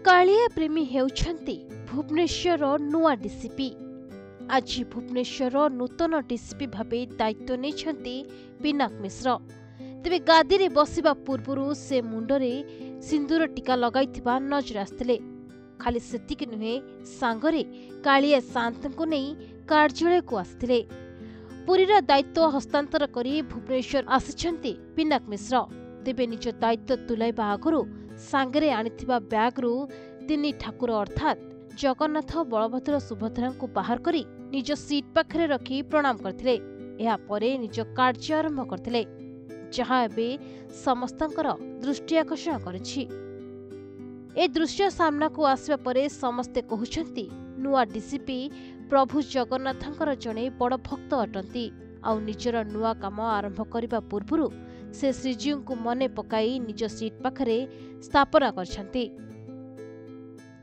कालिया प्रेमी हेउछन्ति भुवनेश्वर नुआ डीसीपी। आज भुवनेश्वर नूतन डीसीपी भावे दायित्व नेछन्ति पिनाक मिश्र। तेबे गादी रे बसिबा पूर्वरु से मुंडरे सिंदूर टीका लगाइथिबा नजर आस्थिले। खाली सेतिक नुहे सांगरे कालिया शांतଙ୍କୁ ନେଇ କାର୍ଯ୍ୟାଳୟକୁ ଆସିଥିଲେ। पुरीर दायित्व हस्तांतर करी भुवनेश्वर आसिछन्ति पिनाक मिश्र। तेबे निज दायित्व तुलाइबा आगरु सांगरे आनिथिबा ब्यागरु तिनी ठाकुर अर्थात जगन्नाथ बलभद्र सुभद्रा को बाहर करी निज सीट पाखरे रखी प्रणाम करथिले। एहा परे निज कार्य आरंभ करथिले, जहां एबे समस्तंकर दृष्टि आकर्षण करिछि। ए दृश्य सामना को आसिबा परे समस्ते कहउछन्ति नुआ डीसीपी प्रभु जगन्नाथंकर जणे बड़ भक्त अटंती। आउ निजर नुआ काम आरंभ करिबा पूर्वरु से श्रीजीव को मने पकाई निज सीट पाखरे स्थापना करछन्ति।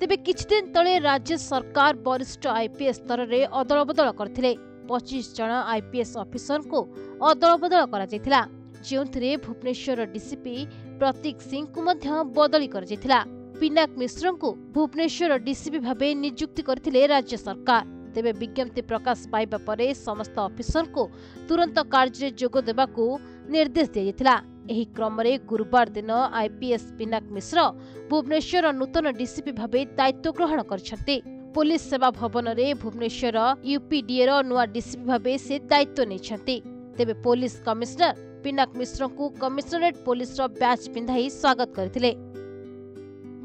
तेबे किछि दिन तळे राज्य सरकार वरिष्ठ आईपीएस स्तर रे अदल बदल करथिले। 25 जन आईपीएस ऑफिसर को अदल बदल करा जैथिला, जेउंथरे भुवनेश्वर डीसीपी प्रतीक सिंह को मध्य बदली कर जैथिला। पिनाक मिश्र को भुवनेश्वर डीसीपी भावे नियुक्ति करथिले राज्य सरकार। तेबे विज्ञप्ति प्रकाश पाइबा परे समस्त ऑफिसर को तुरंत कार्य जोग देबाकू निर्देश दिया जायतिला। एही क्रम रे गुरुवार दिन आईपीएस पिनाक मिश्र भुवनेश्वर नूतन डीसीपी भावे दायित्व ग्रहण करछन्ति। पुलिस सेवा भवन रे भुवनेश्वर यूपीडीए रो नुआ डीसीपी भावे से दायित्व नेछन्ति। तेबे पुलिस कमिश्नर पिनाक मिश्र को कमिश्नरेट पुलिस रो बैच पिंधाई स्वागत करथिले।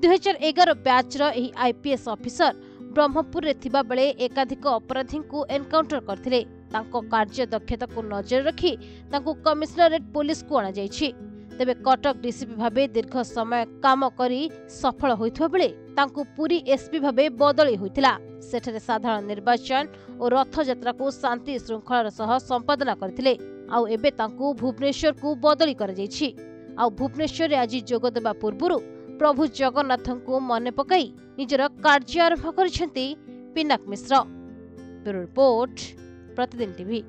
2011 बैच रो एही आईपीएस ऑफिसर ब्रह्मपुर रे थिबा बेले एकाधिक अपराधी को एनकाउंटर करथिले। तांको कार्य दक्षता को नजर रखी तांको कमिश्नरेट पुलिस को आना जायछि। तेबे कटक डीसीपी भावे दीर्घ समय काम करी सफल होइथबा बेले तांको पुरी एसपी भावे बदली होइथिला। सेठरे साधारण निर्वाचन और रथ यात्रा को शांति श्रृंखलार सह संपादना करथिले। आउ एबे तांको भुवनेश्वर को बदली कर जायछि। आउ भुवनेश्वर आज जोग देबा पूर्वरु प्रभु जगन्नाथंको मने पकाई निजर कार्य आरंभ करिसेंति पिनाक मिश्र। ब्यूरो रिपोर्ट, प्रतिदिन टीवी।